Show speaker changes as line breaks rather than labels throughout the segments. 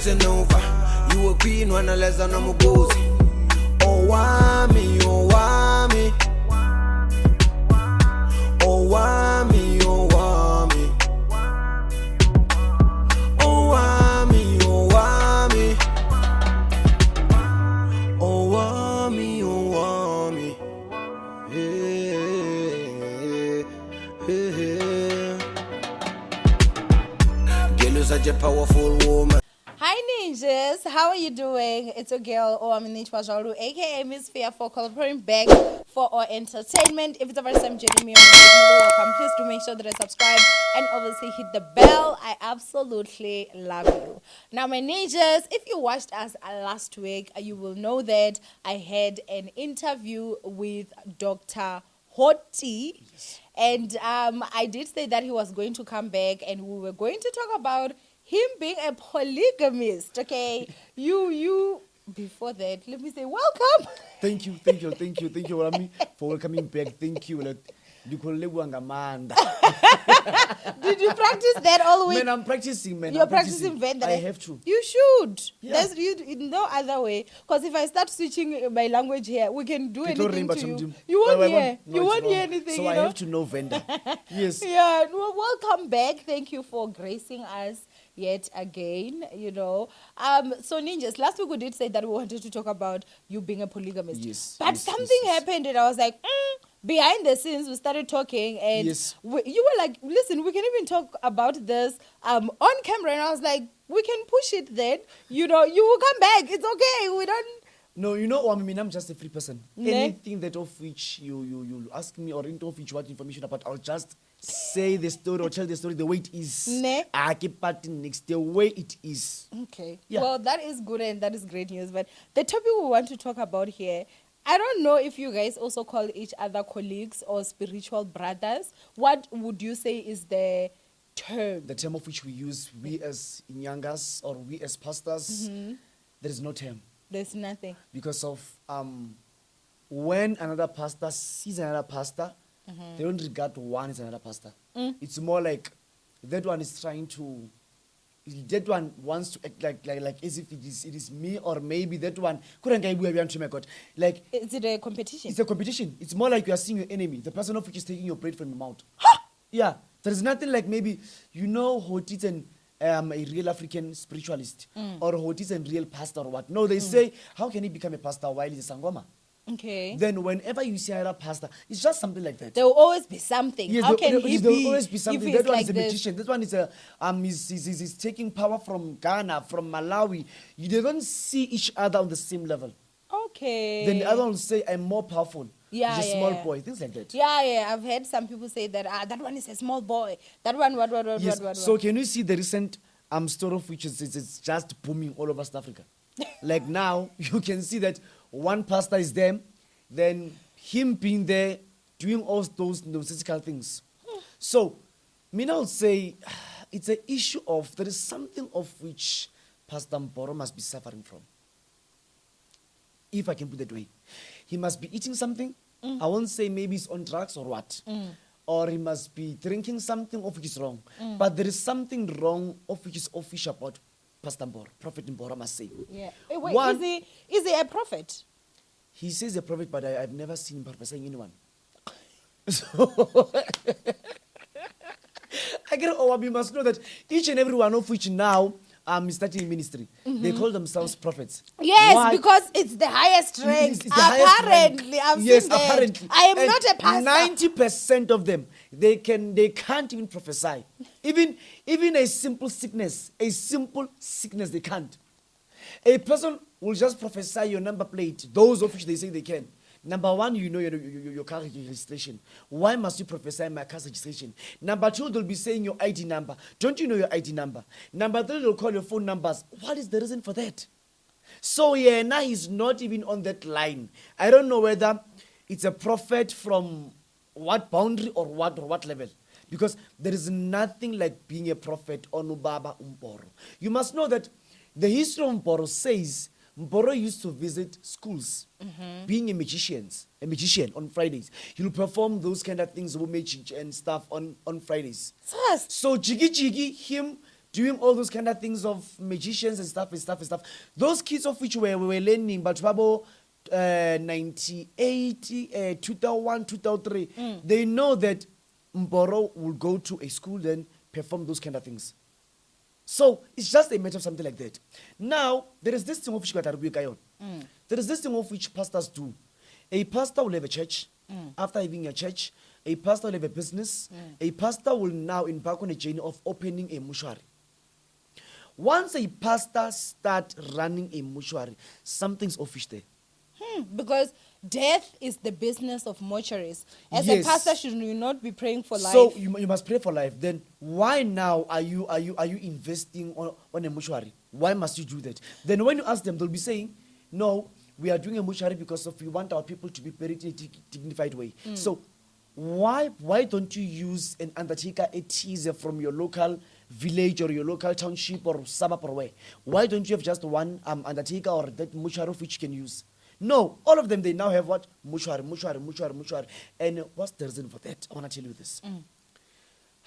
listen over. You a queen when I less than I'm a gozy. Owamie, Owamie. Owamie, Owamie. Owamie, Owamie. Owamie, Owamie. Hey, hey, hey. Girl, you're such a powerful woman.
Hi ninjas, how are you doing? It's your girl Owamie, aka Miss Fear, for collaborating back for our entertainment. If it's the first time joining me on the channel, welcome. Please do make sure that I subscribe and obviously hit the bell. I absolutely love you. Now my ninjas, if you watched us last week, you will know that I had an interview with Dr. Hoti. Yes. And I did say that he was going to come back and we were going to talk about him being a polygamist. Okay, you before that, let me say welcome.
Thank you, Owamie, for welcoming back. Thank you.
Did you practice that all week?
Man, I'm practicing, man.
You're practicing vendor.
I have to.
You should.
Yeah.
There's no other way. Because if I start switching my language here, we can do anything to you. You won't hear. You won't hear anything.
So I have to know vendor. Yes.
Yeah. Well, welcome back. Thank you for gracing us yet again, So ninjas, last week we did say that we wanted to talk about you being a polygamist.
Yes.
But something happened and I was like, behind the scenes we started talking and you were like, listen, we can even talk about this on camera, and I was like, we can push it then. You will come back. It's okay. We don't.
No, Owamie, I'm just a free person. Anything that of which you ask me or into of which you want information about, I'll just say the story or tell the story the way it is. I keep parting next the way it is.
Okay.
Yeah.
Well, that is good and that is great news. But the topic we want to talk about here, I don't know if you guys also call each other colleagues or spiritual brothers. What would you say is the term?
The term of which we use, we as Inyangas or we as pastors, there is no term.
There's nothing.
Because of when another pastor sees another pastor, they don't regard one as another pastor. It's more like that one is trying to, that one wants to act like as if it is me, or maybe that one couldn't get like.
Is it a competition?
It's a competition. It's more like you are seeing your enemy, the person of which is taking your bread from your mouth. Yeah, there is nothing like maybe Hotis and a real African spiritualist or Hotis and real pastor or what. No, they say, how can he become a pastor while he's a Sangoma?
Okay.
Then whenever you see another pastor, it's just something like that.
There will always be something.
Yes,
how can he
there
be?
will always be something.
That
one is a magician. That one is he's taking power from Ghana, from Malawi. They don't see each other on the same level.
Okay.
Then the other one will say, I'm more powerful.
Yeah,
he's a small boy. Things like that.
Yeah. I've heard some people say that that one is a small boy. That one, what.
So can you see the recent story of which is just booming all over South Africa? Like now, you can see that one pastor is there, then him being there, doing all those nonsensical things. So, Mina will say, it's an issue of, there is something of which Pastor Boro must be suffering from. If I can put it that way. He must be eating something. I won't say maybe he's on drugs or what. Or he must be drinking something of which is wrong. But there is something wrong of which is official about Pastor Boro, Prophet Boro must say.
Yeah. Wait, is he a prophet?
He says a prophet, but I've never seen him prophesying anyone. So, I get Owamie must know that each and every one of which now is starting ministry, they call themselves prophets.
Yes,
Why?
Because it's the highest rank.
It's the highest
apparently,
rank.
I've seen that.
Apparently.
I am not a pastor.
90% of them, they can't even prophesy. Even a simple sickness, they can't. A person will just prophesy your number plate, those of which they say they can. Number one, your car registration. Why must you prophesy my car registration? Number two, they'll be saying your ID number. Don't you know your ID number? Number three, they'll call your phone numbers. What is the reason for that? So now he's not even on that line. I don't know whether it's a prophet from what boundary or what level. Because there is nothing like being a prophet on Ubaba Umboro. You must know that the history of Boro says Boro used to visit schools, being a magician on Fridays. He'll perform those kind of things, magic and stuff on Fridays.
First.
So Jiggy, him doing all those kind of things of magicians and stuff and stuff and stuff. Those kids of which we were learning, but Babo 98, 2001, 2003, they know that Boro will go to a school then perform those kind of things. So it's just a matter of something like that. Now, there is this thing of which there is this thing of which pastors do. A pastor will have a church. After having a church, a pastor will have a business. A pastor will now embark on a journey of opening a mortuary. Once a pastor starts running a mortuary, something's offish there.
Because death is the business of mortuaries. As
Yes.
a pastor, should you not be praying for life?
So you must pray for life. Then why now are you investing on a mortuary? Why must you do that? Then when you ask them, they'll be saying, no, we are doing a mortuary because we want our people to be buried in a dignified way. So why don't you use an undertaker, a teaser from your local village or your local township or suburb or where? Why don't you have just one undertaker or that mortuary of which you can use? No, all of them, they now have what? Mortuary. And what's the reason for that? I want to tell you this.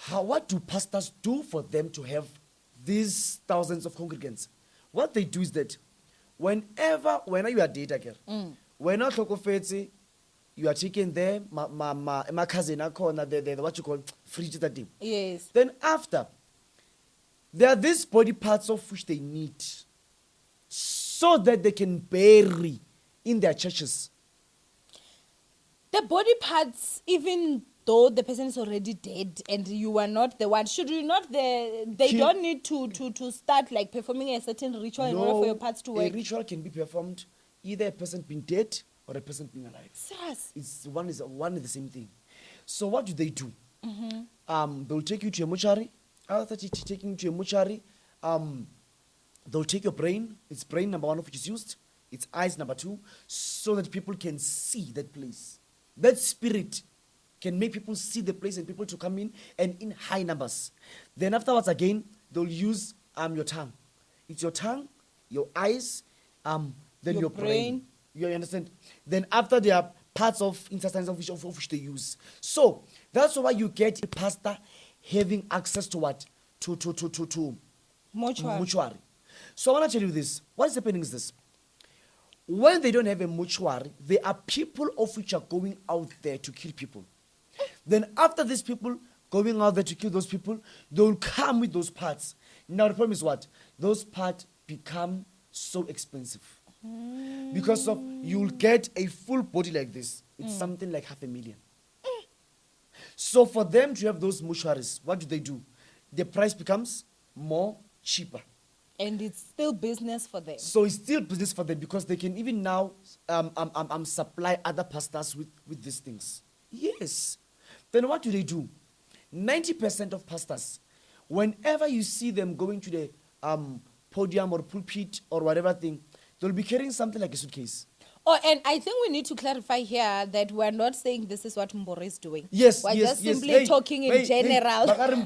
What do pastors do for them to have these thousands of congregants? What they do is that whenever you are data care, when I talk of it, you are taking there, my cousin, the what you call free that thing.
Yes.
Then after, there are these body parts of which they need so that they can bury in their churches.
The body parts, even though the person is already dead and you are not the one, should you not they don't need to start like performing a certain ritual in order for your parts to work?
A ritual can be performed either a person being dead or a person being alive.
Serious?
It's one is the same thing. So what do? They'll take you to a mortuary. After taking you to a mortuary, they'll take your brain. It's brain number 1 of which is used. It's eyes number 2, so that people can see that place. That spirit can make people see the place and people to come in and in high numbers. Then afterwards again, they'll use your tongue. It's your tongue, your eyes, then your brain. You understand? Then after there are parts of intestines of which they use. So that's why you get a pastor having access to what? To mortuary. So I want to tell you this. What is happening is this. When they don't have a mortuary, there are people of which are going out there to kill people. Then after these people going out there to kill those people, they will come with those parts. Now the problem is what? Those parts become so expensive. Because of you'll get a full body like this. It's something like $500,000. So for them to have those mortuaries, what do? The price becomes more cheaper.
And it's still business for them.
So it's still business for them because they can even now supply other pastors with these things. Yes. Then what do? 90% of pastors, whenever you see them going to the podium or pulpit or whatever thing, they'll be carrying something like a suitcase.
Oh, and I think we need to clarify here that we're not saying this is what Mboro is doing.
Yes,
we're
yes,
just
yes.
simply talking in general. We're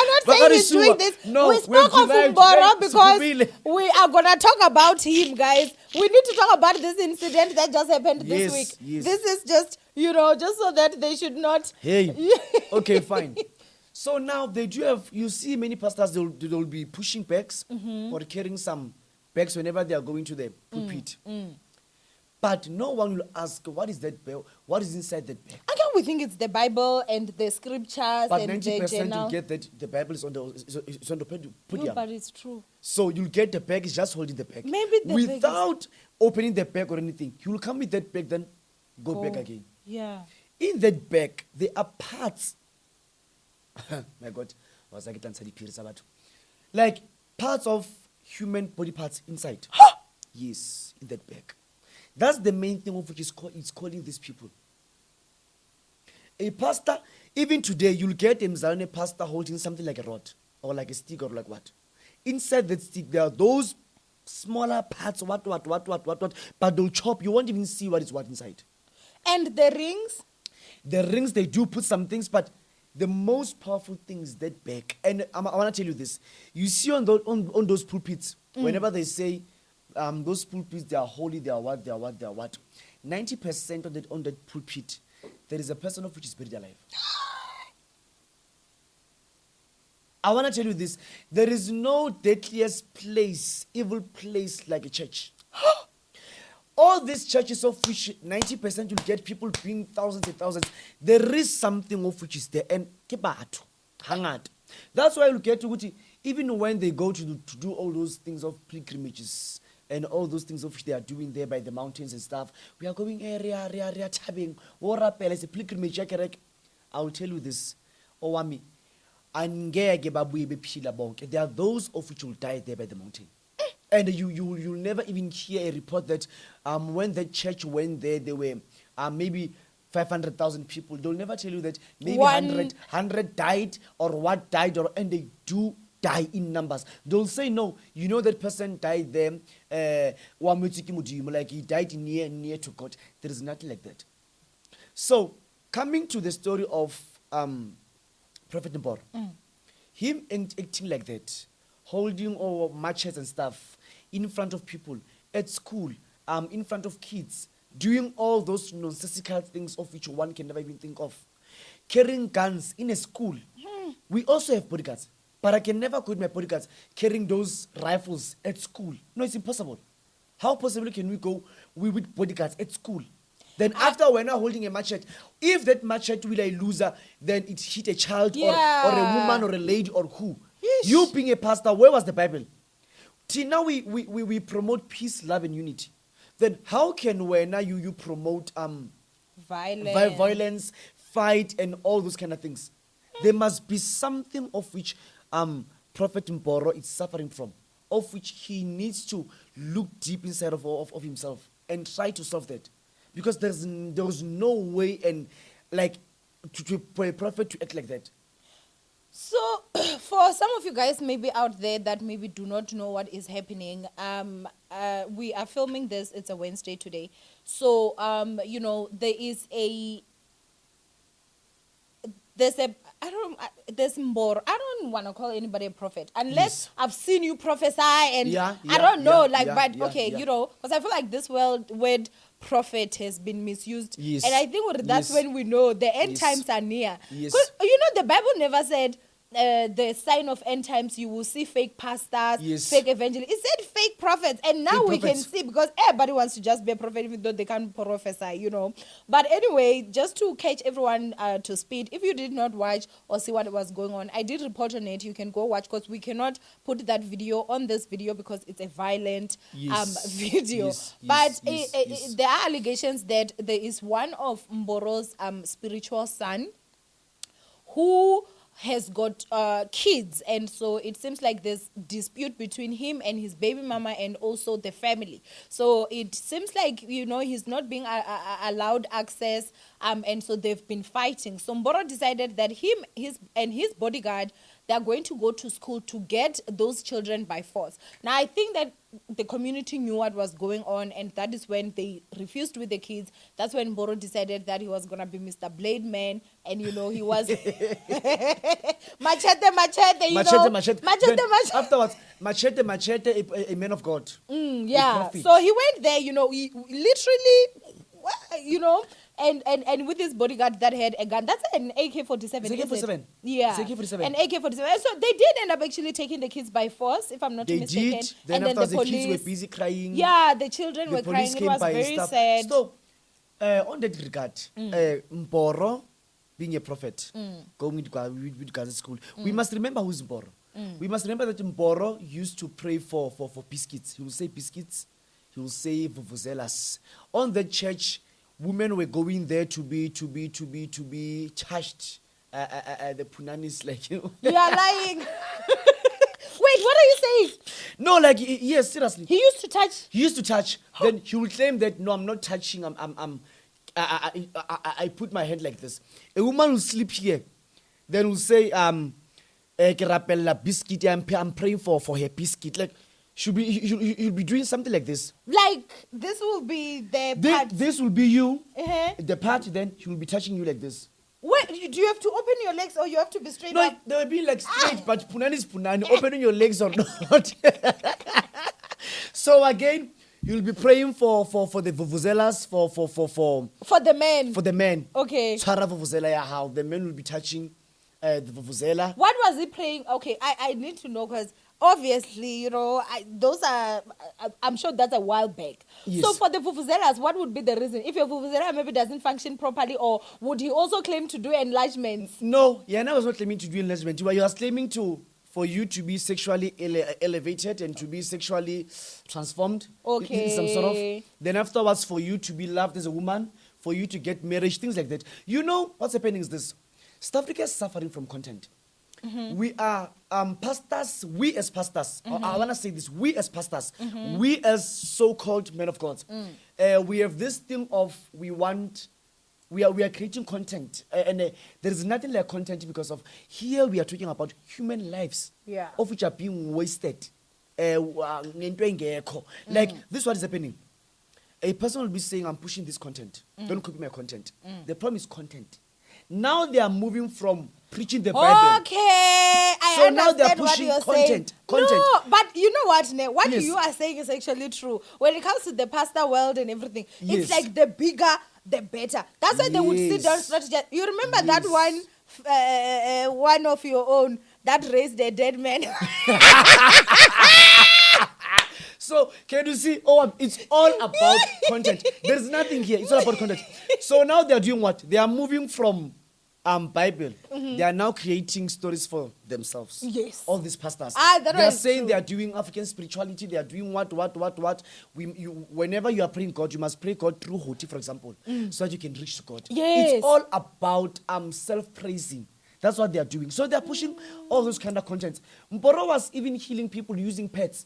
not saying he's doing this.
No,
we spoke of Mboro because we are going to talk about him, guys. We need to talk about this incident that just happened this week.
Yes.
This is just, just so that they should not...
Hey, okay, fine. So now they do have, you see many pastors, they'll be pushing bags or carrying some bags whenever they are going to the pulpit. But no one will ask, what is that bag? What is inside that bag?
Again, we think it's the Bible and the scriptures
but
and the
90%
journal.
you get that the Bible is on the podium.
No, but it's true.
So you'll get the bag, it's just holding the bag.
Maybe the bag
without opening the bag or anything. He will come with that bag, then go back again.
Yeah.
In that bag, there are parts. My God, was like parts of human body parts inside. Yes, in that bag. That's the main thing of which is calling these people. A pastor, even today, you'll get a Mzalane pastor holding something like a rod or like a stick or like what. Inside that stick, there are those smaller parts, what, but they'll chop. You won't even see what is what inside.
And the rings?
The rings, they do put some things, but the most powerful thing is that bag. And I want to tell you this. You see on those pulpits, whenever they say those pulpits, they are holy, they are what. 90% of that on that pulpit, there is a person of which is buried alive. I want to tell you this. There is no deadliest place, evil place like a church. All these churches of which 90% will get people being thousands and thousands, there is something of which is there. And kebato, hangad. That's why you get to even when they go to do all those things of pilgrimages and all those things of which they are doing there by the mountains and stuff, we are going area, tabbing, as a pilgrimage. I will tell you this, Owamie, there are those of which will die there by the mountain. And you'll never even hear a report that when the church went there, there were maybe 500,000 people. They'll never tell you that maybe 100 died or what died, and they do die in numbers. They'll say, no, you know that person died there, like he died near to God. There is nothing like that. So, coming to the story of Prophet Boro, him acting like that, holding all matches and stuff in front of people, at school, in front of kids, doing all those nonsensical things of which one can never even think of. Carrying guns in a school. We also have bodyguards, but I can never quit my bodyguards carrying those rifles at school. No, it's impossible. How possibly can we go with bodyguards at school? Then after we're now holding a machete, if that machete will a loser, then it hit a child or a woman or a lady or who? Yeesh. You being a pastor, where was the Bible? Till now we promote peace, love and unity. Then how can when now you promote violence, fight and all those kind of things? There must be something of which Prophet Boro is suffering from, of which he needs to look deep inside of himself and try to solve that. Because there was no way and like for a prophet to act like that.
So, for some of you guys maybe out there that maybe do not know what is happening, we are filming this. It's a Wednesday today. So, there's Boro. I don't want to call anybody a prophet unless I've seen you prophesy and I don't know, because I feel like this word prophet has been misused. Yes. And I think that's when we know the end times are near. Yes. The Bible never said the sign of end times, you will see fake pastors, fake evangelists. It said fake prophets. And now we can see, because everybody wants to just be a prophet even though they can't prophesy, But anyway, just to catch everyone to speed, if you did not watch or see what was going on, I did report on it. You can go watch, because we cannot put that video on this video because it's a violent video. There are allegations that there is one of Mboro's spiritual son who has got kids, and so it seems like there's dispute between him and his baby mama and also the family. So it seems like he's not being allowed access, and so they've been fighting. So Boro decided that his bodyguard, they're going to go to school to get those children by force. Now, I think that the community knew what was going on, and that is when they refused with the kids. That's when Boro decided that he was going to be Mr. Blade Man, and, he was machete,
afterwards, machete, a man of God.
So he went there, he literally, and with his bodyguard that had a gun. That's an AK-47.
AK-47.
Yeah.
It's AK-47.
An AK-47. So they did end up actually taking the kids by force, if I'm not mistaken.
They did. Then after the kids were busy crying.
Yeah, the children were crying. It was very sad.
So, on that regard, Boro being a prophet, going to Gaza school, we must remember who's Boro. We must remember that Boro used to pray for biscuits. He will say biscuits. He will say vuvuzelas. On the church, women were going there to be charged. The punanis,
You are lying. Wait, what are you saying?
No, yes, seriously.
He used to touch.
Then he will claim that no, I'm not touching. I put my hand like this. A woman will sleep here. Then will say, biscuit. I'm praying for her biscuit. You'll be doing something like this.
This will be the part.
This will be you. The part, then he will be touching you like this.
Wait, do you have to open your legs or you have to be straight up?
No, they will be straight, but punani is punani. Opening your legs or not. So again, you'll be praying for the vuvuzelas, for
the men.
For the men.
Okay.
Tshwara vuvuzela ya hao. The men will be touching the vuvuzela.
What was he praying? Okay, I need to know because obviously, you know, I'm sure that's a while back.
Yes.
So for the vuvuzelas, what would be the reason? If your vuvuzela maybe doesn't function properly, or would he also claim to do enlargements?
No, Yana was not claiming to do enlargement. He was claiming for you to be sexually elevated and to be sexually transformed.
Okay.
In some sort of. Then afterwards, for you to be loved as a woman, for you to get marriage, things like that. You know, what's happening is this. South Africa is suffering from content. We are pastors, we as pastors, I want to say this, we as pastors, we as so-called men of God, we have this thing of we are creating content, and there is nothing like content because of here we are talking about human lives, of which are being wasted. Like this is what is happening. A person will be saying, I'm pushing this content, don't copy my content. The problem is content. Now they are moving from preaching the Bible.
Okay, I
so
understand
now they are
what
pushing
you're
content.
saying. No, but you know what, Ne? What
Yes.
you are saying is actually true. When it comes to the pastor world and everything,
Yes.
it's like the bigger, the better. That's why they would sit down
Yes.
strategize. You remember that
Yes.
one of your own that raised a dead man?
So can you see? Oh, it's all about content. There's nothing here. It's all about content. So now they are doing what? They are moving from Bible. They are now creating stories for themselves.
Yes.
All these pastors.
That
they are
is
saying
true.
they are doing African spirituality. They are doing what? Whenever you are praying God, you must pray God through Hoti, for example, so that you can reach to God.
Yes.
It's all about self-praising. That's what they are doing. So they are pushing all those kind of contents. Boro was even healing people using pets.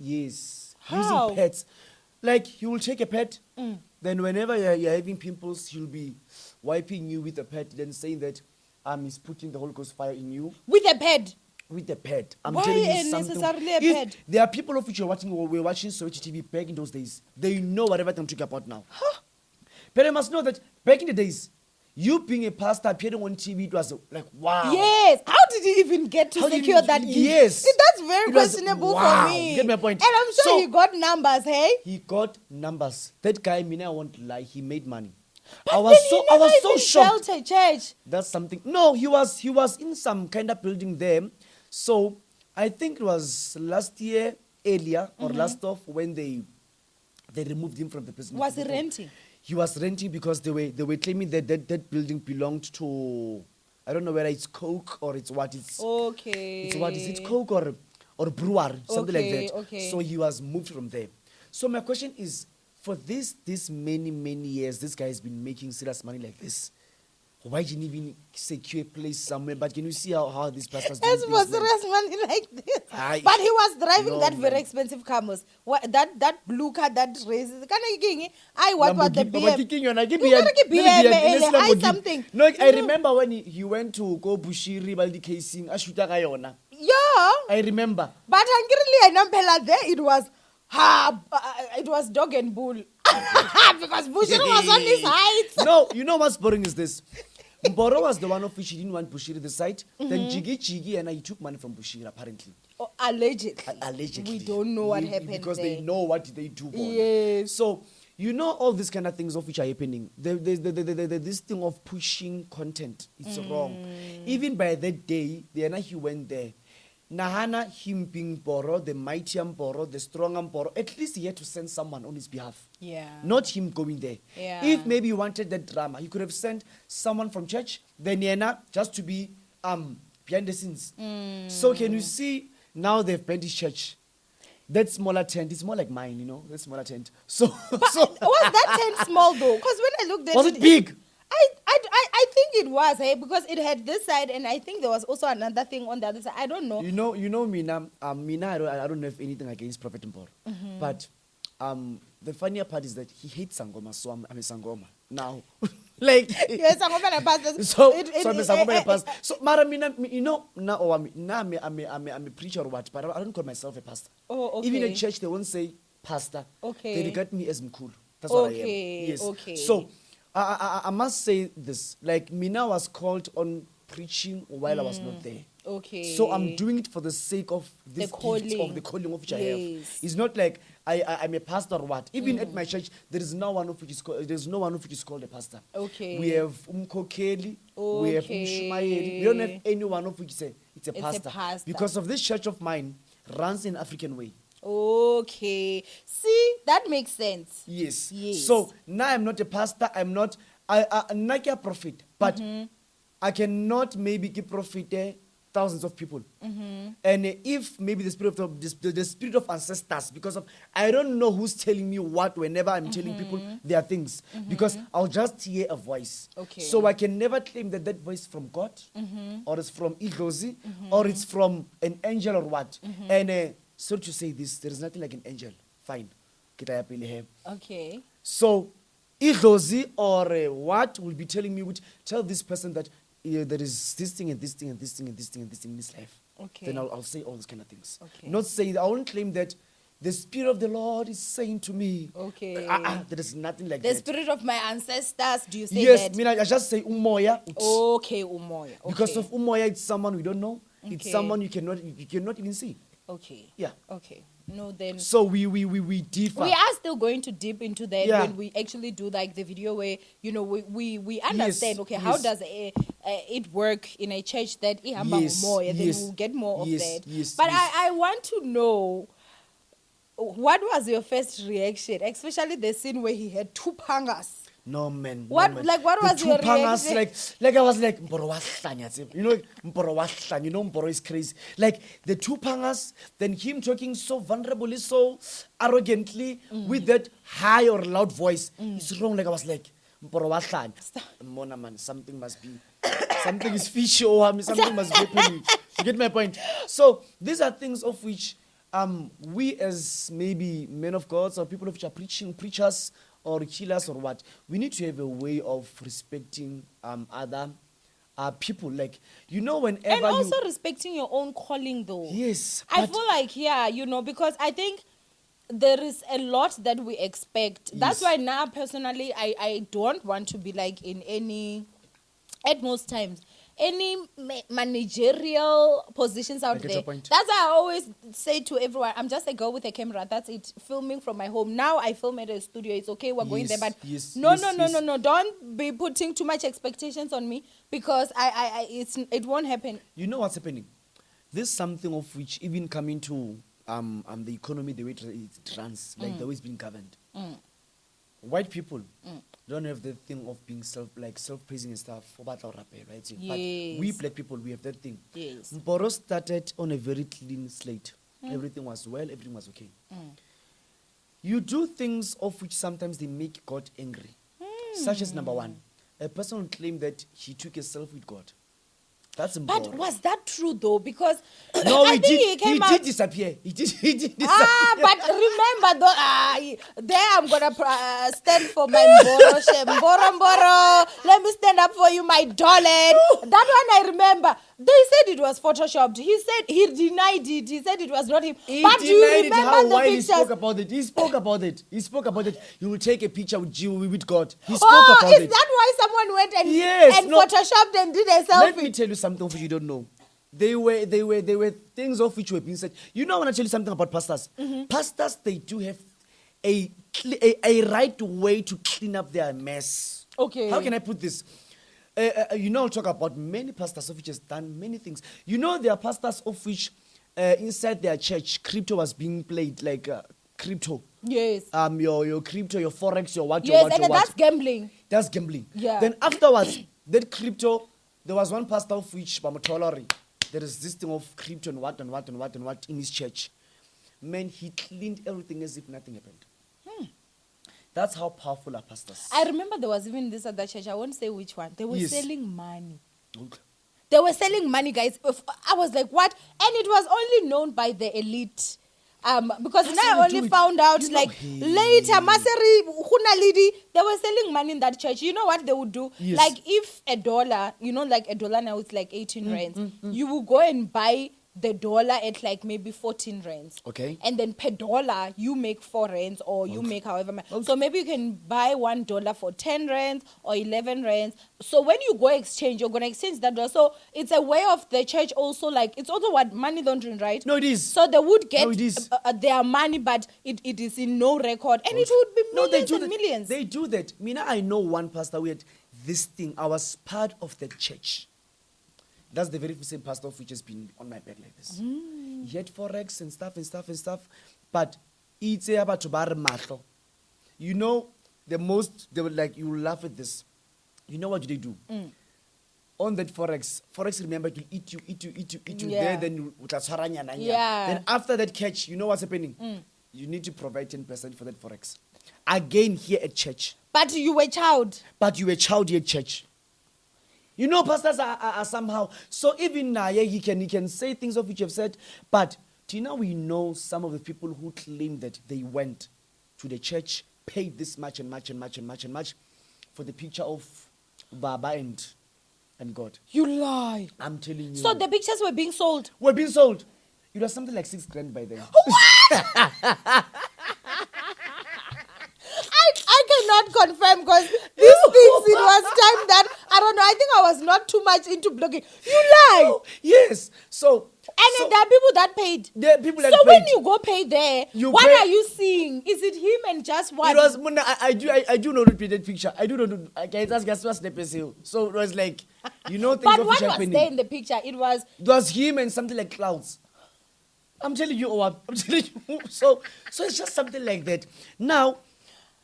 Yes.
How?
Using pets. Like, he will take a pet, then whenever you're having pimples, he'll be wiping you with a pet, then saying that he's putting the Holy Ghost fire in you.
With a ped.
With the pet. I'm
Why
telling you something.
necessarily a
If
pet?
there are people of which we're watching Soweto TV back in those days. They know whatever I'm talking about now. But you must know that back in the days, you being a pastor appearing on TV, it was like, wow.
Yes. How did he even get to
How did
secure
he-
that gig?
Yes.
That's very
It was-
questionable
wow.
for me.
You get my point?
And I'm sure
So-
he got numbers, hey?
He got numbers. That guy, I won't lie, he made money.
But
I
then
was
he
so
never even
shocked.
built a church.
That's something. No, he was in some kind of building there. So I think it was last year, earlier or last off, when they removed him from the prison.
Was he renting?
He was renting because they were claiming that building belonged to, I don't know whether it's Coke or it's what it's.
Okay.
It's what is it, Coke or brewer, something
Okay,
like that.
okay.
So he was moved from there. So my question is, for this many years, this guy has been making serious money like this. Why didn't he even secure a place somewhere? But can you see how this pastor's doing
As for
things, man?
serious money like this.
Aye.
But he was driving
No,
that very
man.
expensive cars. That blue car that races. I what was the
Lamborghini,
BM?
kicking you, like,
You gotta keep BM,
let's
I
Lamborghini.
something.
No, I
No.
remember when he went to go Bushiri while the casing, I shoot a
Yeah.
I remember.
But I know there it was dog and bull. Because Bushiri was on his height.
No, you know what's boring is this. Boro was the one of which he didn't want Bushiri the site. Then Jiggy and he took money from Bushiri apparently.
Oh, allegedly.
Allegedly.
We don't know what happened
because
there.
they know what they do. Bona.
Yes.
So you know all these kind of things of which are happening. This thing of pushing content, it's wrong. Even by that day, he went there. Nahana, him being Boro, the mighty Boro, the strong Boro, at least he had to send someone on his behalf.
Yeah.
Not him going there.
Yeah.
If maybe he wanted that drama, he could have sent someone from church, then Yena, just to be behind the scenes. So can you see, now they've banned his church. That smaller tent is more like mine, you know, that smaller tent. So,
Was that tent small though? Because when I looked at
was it big?
I think it was, hey, because it had this side, and I think there was also another thing on the other side. I don't know.
You know, Mina, I don't know if anything against Prophet Mboro, but the funnier part is that he hates Sangoma, so I'm a Sangoma now. Like,
Yes, I'm over the pastor.
so I'm a Sangoma pastor. So, Mara, Mina, you know, now I'm a preacher or what, but I don't call myself a pastor.
Oh, okay.
Even in church, they won't say pastor.
Okay.
They regard me as Mkulu. That's what I am.
Okay,
Yes.
okay.
So, I must say this. Like, Mina was called on preaching while I was not there.
Okay.
So I'm doing it for the sake of this gift
calling.
of the calling of which I have.
Yes.
It's not like I'm a pastor or what. Even at my church, there's no one of which is called a pastor.
Okay.
We have Umkokeli, we have Umshumayeli. We don't have anyone of which it's a pastor. Because of this church of mine runs in African way.
Okay. See, that makes sense.
Yes.
Yes.
So now I'm not a pastor. I'm not a prophet, but I cannot maybe give prophet thousands of people. And if maybe the spirit of the spirit of ancestors, because of I don't know who's telling me what whenever I'm telling people their things, because I'll just hear a voice.
Okay.
So I can never claim that voice is from God, or it's from Iglozi, or it's from an angel or what. And so to say this, there is nothing like an angel. Fine.
Okay.
So Iglozi or what will be telling me, tell this person that there is this thing and this thing and this thing and this thing and this thing in this life.
Okay.
Then I'll say all those kind of things.
Okay.
Not say, I won't claim that the Spirit of the Lord is saying to me.
Okay.
There is nothing like
The
that.
spirit of my ancestors, do you say
Yes,
that?
I just say umoya.
Okay, umoya. Okay.
Because of umoya, it's someone we don't know.
Okay.
It's someone you cannot even see.
Okay.
Yeah.
Okay. No, then.
So we differ.
We are still going to dip into that
Yeah.
when we actually do like the video where we understand.
Yes,
Okay, how
yes.
does it work in a church that ihamba
Yes,
more? Then
yes,
we'll get more
yes,
of that.
yes,
But
yes.
I want to know, what was your first reaction, especially the scene where he had two pangas?
No man.
What-
no, man.
like, what
The
was
two
your
pangas,
reaction?
like I was like Boro wa hlanya, you know Boro wa hlanya, you know Boro is crazy. Like the two pangas, then him talking so vulnerably, so arrogantly with that high or loud voice. It's wrong. Like I was like Boro wa hlanya. Mona man, something must be, something is fishy or something must be happening. You get my point? So these are things of which we as maybe men of God or people of which are preachers or killers or what, we need to have a way of respecting other people. Like, whenever
And also respecting your own calling, though.
Yes.
I
but-
feel like, because I think there is a lot that we expect. That's
Yes.
why now, personally, I don't want to be like in at most times, any managerial positions out
get
there.
your point.
That's why I always say to everyone, I'm just a girl with a camera. That's it. Filming from my home. Now I film at a studio. It's okay. We're going there. But
yes,
no. Don't be putting too much expectations on me, because it won't happen.
You know what's happening? There's something of which even coming to the economy, the way it runs, like the way it's been governed. White people don't have the thing of being self-praising and stuff. Right? But we
Yes.
black people, we have that thing.
Yes.
Boro started on a very clean slate. Everything was well, everything was okay. You do things of which sometimes they make God angry. Such as number one, a person will claim that he took a selfie with God. That's
But
important.
was that true though? Because
No,
I
he
think
did.
came
He
out.
did disappear. He did disappear.
But remember though, there I'm gonna stand for my Boro shem. Boro, let me stand up for you, my darling. That one I remember. They said it was photoshopped. He said he denied it. He said it was not him.
He
But do you
denied it.
remember
How?
the
Why he
pictures?
spoke about it? He spoke about it. He spoke about it. He will take a picture with you, with God. He spoke about
Is
it.
that why someone went
Yes,
and
no.
photoshopped and did a
Let me
selfie?
tell you something of which you don't know. They were things of which were being said. You know, I want to tell you something about pastors. Pastors, they do have a right way to clean up their mess.
Okay.
How can I put this? I'll talk about many pastors of which has done many things. There are pastors of which inside their church, crypto was being played, like crypto.
Yes.
Your crypto, your forex, your what,
Yes,
your what,
and
your what.
that's gambling.
That's gambling.
Yeah.
Then afterwards, that crypto, there was one pastor of which, there is this thing of crypto and what in his church. Man, he cleaned everything as if nothing happened. That's how powerful our pastors.
I remember there was even this other church. I won't say which one. They were
Yes.
selling money.
Okay.
They were selling money, guys. I was like, what? And it was only known by the elite. Because
That's
now
how
I
they
only
do it.
found out, like,
Hey.
later, Maseri, Huna Lidi, they were selling money in that church. You know what they would do?
Yes.
Like, if $1, like $1 now it's like 18 rands, you will go and buy the dollar at like maybe 14 rands.
Okay.
And then per dollar, you make 4 rands or you make however much. So maybe you can buy $1 for 10 rands or 11 rands. So when you go exchange, you're going to exchange that dollar. So it's a way of the church also, like, it's also what money laundering, right?
No, it is.
So they would get
No, it is.
their money, but it is in no record. And it would be
No,
millions
they do
and
that.
millions.
They do that. Mina, I know one pastor. We had this thing. I was part of the church. That's the very same pastor which has been on my back like this. He had forex and stuff. But it's about to bar matlo. You know, they were like, you will laugh at this. You know what do they do? On that forex, remember, to eat you
Yeah.
there, then you
Yeah.
Then after that catch, you know what's happening? You need to provide 10% for that forex. Again here at church.
But you were child.
But you were child here at church. You know, pastors are somehow. So even now, he can say things of which you have said. But do you know, we know some of the people who claim that they went to the church, paid this much and much for the picture of Baba and God.
You lie.
I'm telling you.
So the pictures were being sold.
Were being sold. It was something like 6 grand by then.
I cannot confirm because these things, it was time that, I don't know, I think I was not too much into blogging. You lie.
Oh, yes. So.
And there are people that paid.
There are people that
so
paid.
when you go pay there, what
pay-
are you seeing? Is it him and just one?
It was Muna, I do not repeat that picture. I do not know. I can ask guess what's the person. So it was like, you know, things
but
of
what
which
was
happening.
there in the picture? It was
Him and something like clouds. I'm telling you, I'm telling you. So it's just something like that. Now,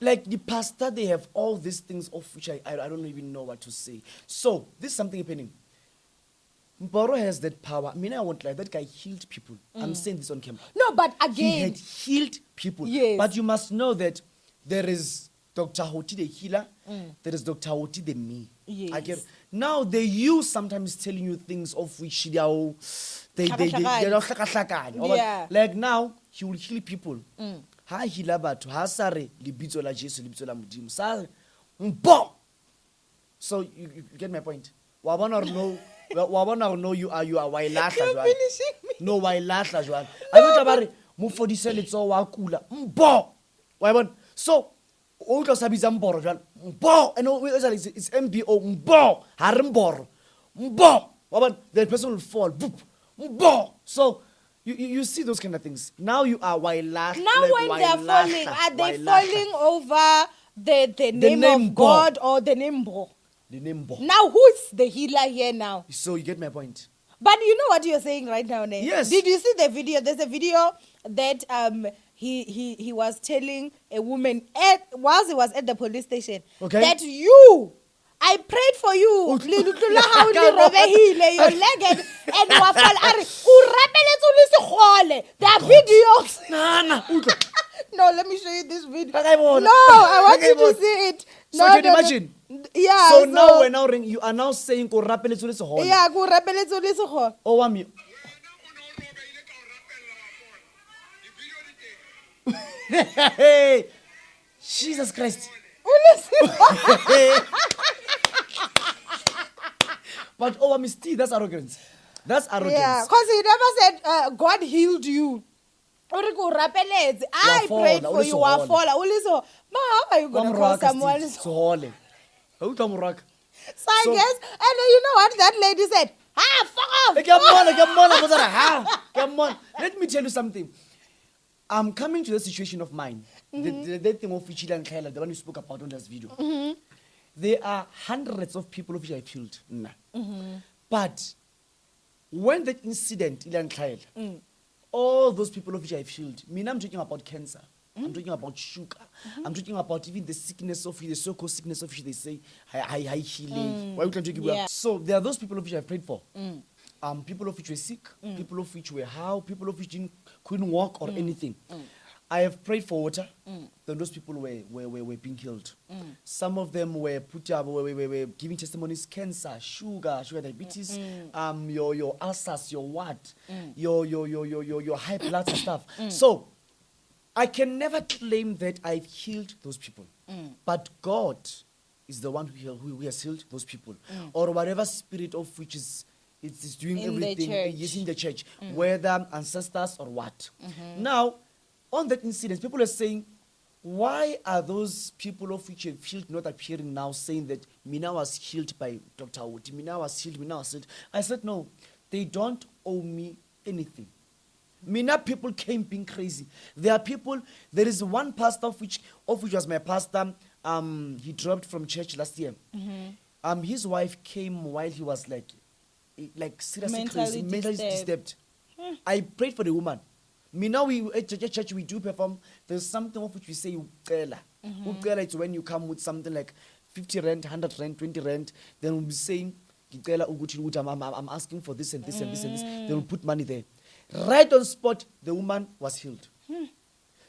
like the pastor, they have all these things of which I don't even know what to say. So this is something happening. Boro has that power. I mean, I won't lie. That guy healed people. I'm saying this on camera.
no, but
He
again,
had healed people.
Yes.
But you must know that there is Dr. Hoti the healer. There is Dr. Hoti the me.
Yes.
I get, now they use sometimes telling you things of which they are hlakahlakane.
Yeah.
Like now, he will heal people. Ha heala batho, ha sa re lebitso la Jesu, lebitso la Modimo. Sa re, mpo! So you get my point. Wa bona hore no, wa bona hore no, you are wailahla
you're
jwale.
finishing me.
No, wailahla jwale. I don't know about mo fodise letso wa kula. Mpo! Wa bona. So o tlo sabitsa mboro jwale. Mpo! And it's MBO mpo. Ha re mboro. Mpo! Wa bona, the person will fall. Boop. Mpo! So you see those kind of things. Now you are wailahla.
Now
like
when they are falling,
wailahla,
are they
wailahla.
falling over the name
name
of God or the name Bo?
The name Bo.
Now who's the healer here now?
So you get my point.
But you know what you're saying right now, Ne?
Yes.
Did you see the video? There's a video that he was telling a woman whilst he was at the police station,
Okay.
that I prayed for you. Lelutlo how le robehile, your leg and wa fall. Are o rapeletse o le segole. There are videos.
Nana,
No, let me show you this video.
Ka ke bona.
No, I want
Ka
you
ke
to
bona.
see it.
So
No,
can you imagine?
Yeah.
So now we're now you are now saying ko rapeletse le segole.
Yeah, go rapeletse o le segole.
Owamie. Hey, Jesus Christ.
O le segole.
But Owamie, still, that's arrogance. That's arrogance.
Yeah, because he never said God healed you. O re ko rapeletse. I
Wa
prayed
fola, o
for
le
you. Wa
segole.
fola. O le segole. Ma, how are you going to call someone?
Segole. Ha o tla moraka.
So I
So-
guess, and then you know what that lady said? Fuck off.
Ke a mmona, mother, ha. Ke a mmona. Let me tell you something. I'm coming to the situation of mine. The thing of which Ilan Khaila, the one you spoke about on this video. There are hundreds of people of which I killed. But when that incident, Ilan Khaila, all those people of which I killed, I'm talking about cancer. I'm talking about sugar. I'm talking about even the sickness of the so-called sickness of which they say high healing. Why we can talk about?
Yeah.
So there are those people of which I've prayed for. People of which were sick, people of which were how, people of which couldn't walk or anything. I have prayed for water. Then those people were being killed. Some of them were put up, were giving testimonies: cancer, sugar diabetes, your ulcers, your what, your high blood and stuff. So I can never claim that I've healed those people, but God is the one who has healed those people, or whatever spirit of which is It's doing
In the
everything.
church.
Yes, in the church, whether ancestors or what. Now, on that incident, people are saying, why are those people of which have healed not appearing now, saying that Mina was healed by Dr. Wood, Mina was healed, Mina was healed? I said, no, they don't owe me anything. Mina people came being crazy. There are people, there is one pastor of which was my pastor, he dropped from church last year. His wife came while he was like seriously crazy, mentally disturbed. I prayed for the woman. Me now we at church we do perform. There's something of which we say ucela. Ucela is when you come with something like 50 rand, 100 rand, 20 rand. Then we'll be saying, I'm asking for this and this and this and this. They will put money there. Right on spot, the woman was healed.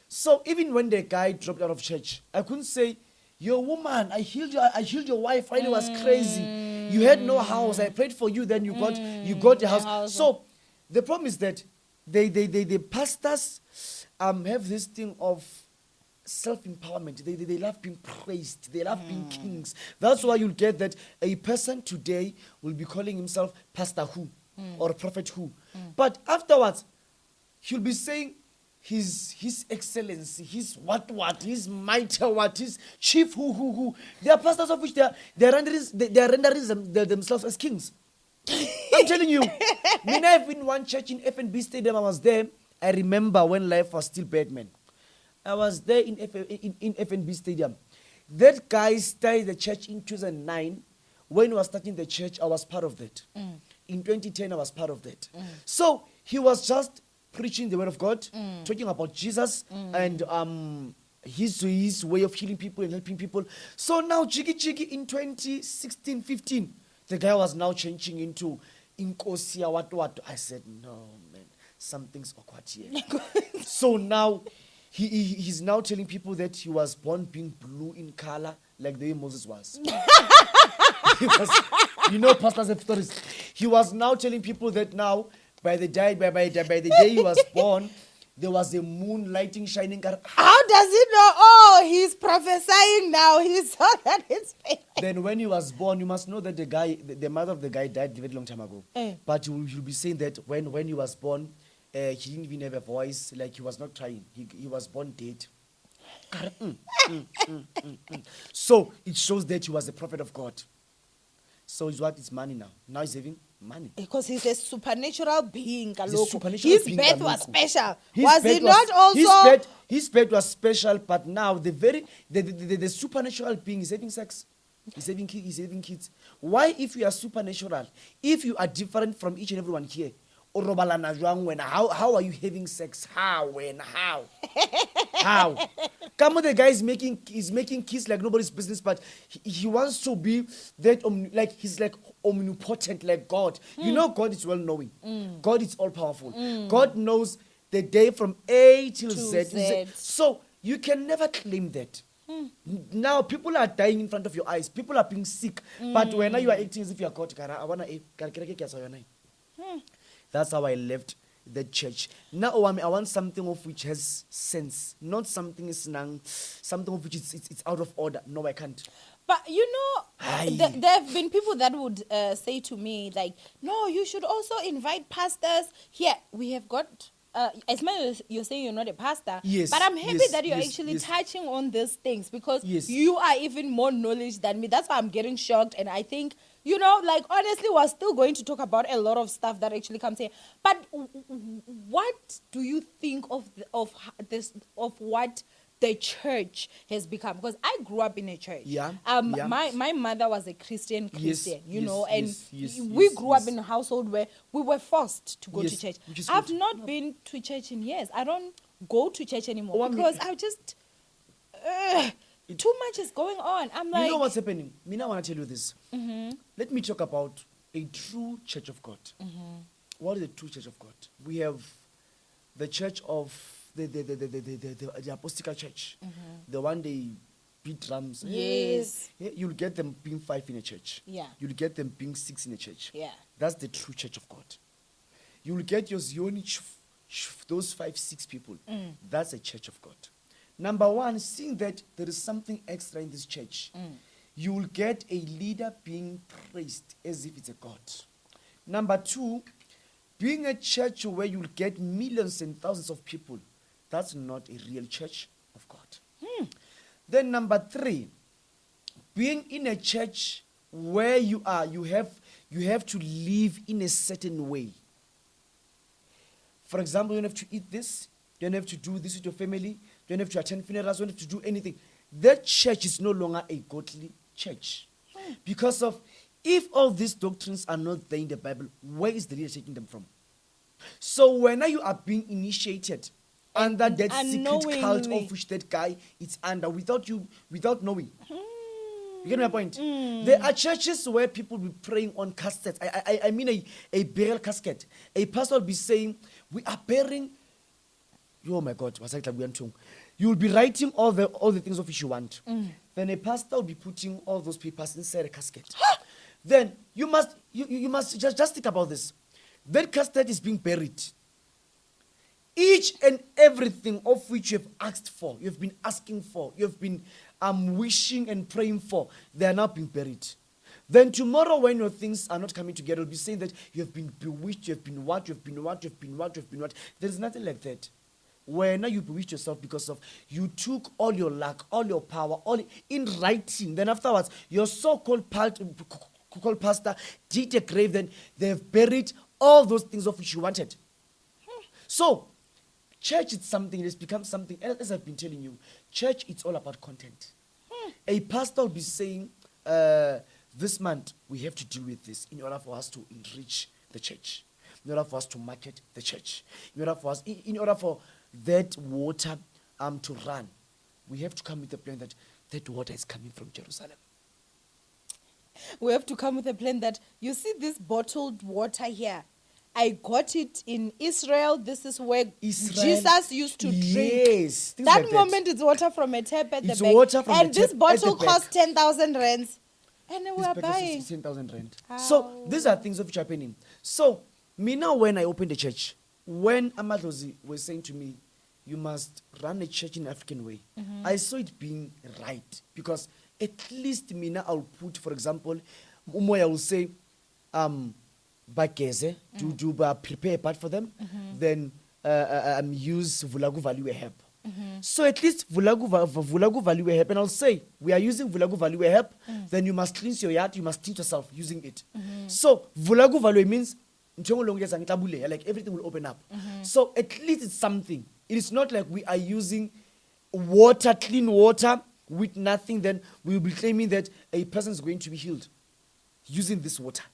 So even when the guy dropped out of church, I couldn't say, your woman, I healed your wife while it was crazy. You had no house. I prayed for you, then you got a house. So the problem is that the pastors have this thing of self-empowerment. They love being praised. They love being kings. That's why you'll get that a person today will be calling himself Pastor who or Prophet who. But afterwards, he'll be saying his excellency, his what, his mighty what, his chief who. There are pastors of which they are rendering themselves as kings. I'm telling you. When I've been one church in FNB Stadium, I was there. I remember when life was still bad, man. I was there in FNB Stadium. That guy started the church in 2009. When he was starting the church, I was part of that. In 2010, I was part of that. So he was just preaching the word of God, talking about Jesus and his way of healing people and helping people. So now, Chiki in 2016-15, the guy was now changing into Inkosia what. I said, no, man, something's awkward here. So now, he's now telling people that he was born being blue in color, like the way Moses was. Pastors have stories. He was now telling people that now, by the day he was born, there was a moon lighting shining.
How does he know? Oh, he's prophesying now. He saw that his face.
Then when he was born, you must know that the mother of the guy died a very long time ago. But he'll be saying that when he was born, he didn't even have a voice, like he was not trying. He was born dead. So it shows that he was a prophet of God. So it's money now. Now he's having money.
Because he's a supernatural being.
His
birth was special. Was it not also?
His birth was special, but now the supernatural being is having sex. He's having kids. Why, if you are supernatural, if you are different from each and everyone here, how are you having sex? How? How? Come on, the guy is making kids like nobody's business, but he wants to be that he's like omnipotent, like God. You know, God is well knowing. God is all powerful. God knows the day from A till Z. So you can never claim that. Now people are dying in front of your eyes. People are being sick, but when you are acting as if you are God, that's how I left the church. Now, Owamie, I want something of which has sense, not something of which it's out of order. No, I can't.
But there have been people that would say to me, like, no, you should also invite pastors. Here, we have got, as much as you're saying you're not a pastor,
yes,
but I'm happy that you're actually touching on these things because you are even more knowledge than me. That's why I'm getting shocked. And I think, honestly, we're still going to talk about a lot of stuff that actually comes here. But what do you think of what the church has become? Because I grew up in a church. My mother was a Christian, and we grew up in a household where we were forced to go to church. I've not been to church in years. I don't go to church anymore because I just... too much is going on. I'm like...
You know what's happening? Mina, I want to tell you this. Let me talk about a true church of God. What is a true church of God? We have the church of the apostolic church. The one they beat drums.
Yes.
You'll get them being 5 in a church.
Yeah.
You'll get them being 6 in a church.
Yeah.
That's the true church of God. You'll get your Zioni, those 5, 6 people. That's a church of God. Number one, seeing that there is something extra in this church, you will get a leader being praised as if it's a God. Number 2, being a church where you'll get millions and thousands of people, that's not a real church of God. Then number 3, being in a church where you have to live in a certain way. For example, you don't have to eat this, you don't have to do this with your family, you don't have to attend funerals, you don't have to do anything. That church is no longer a godly church. Because of, if all these doctrines are not there in the Bible, where is the leader taking them from? So when you are being initiated under that secret cult of which that guy is under, without knowing. You get my point? There are churches where people will be praying on caskets. I mean a burial casket. A pastor will be saying, we are burying. Oh my God, what's that? You will be writing all the things of which you want. Then a pastor will be putting all those papers inside a casket. Then you must just think about this. That casket is being buried. Each and everything of which you have asked for, you have been asking for, you have been wishing and praying for, they are now being buried. Then tomorrow when your things are not coming together, you'll be saying that you have been bewitched, you have been what, you have been what, you have been what, you have been what. There's nothing like that. Where now you bewitched yourself because of you took all your luck, all your power, all in writing. Then afterwards, your so-called pastor did a grave, then they've buried all those things of which you wanted. So, church is something, it's become something, as I've been telling you, church, it's all about content. A pastor will be saying, this month, we have to deal with this in order for us to enrich the church, in order for us to market the church, in order for that water to run. We have to come with a plan that water is coming from Jerusalem.
We have to come with a plan that, you see this bottled water here, I got it in Israel. This is where Jesus used to drink.
Yes.
That moment it's water from a tap at the back.
Water from
and
the
this
tap
bottle
at the
cost 10,000 rands. And we are buying.
10,000 rand.
How?
So these are things of which are happening. So me now when I opened the church, when Amadlozi was saying to me, you must run a church in an African way, I saw it being right. Because at least me now I'll put, for example, Umoya will say, Bakeze, to prepare a part for them, then use Vulagu Value Help. So at least Vulagu Value Help, and I'll say, we are using Vulagu Value Help, then you must cleanse your yard, you must cleanse yourself using it. So Vulagu Value means, like everything will open up. So at least it's something. It is not like we are using water, clean water, with nothing, then we will be claiming that a person is going to be healed using this water.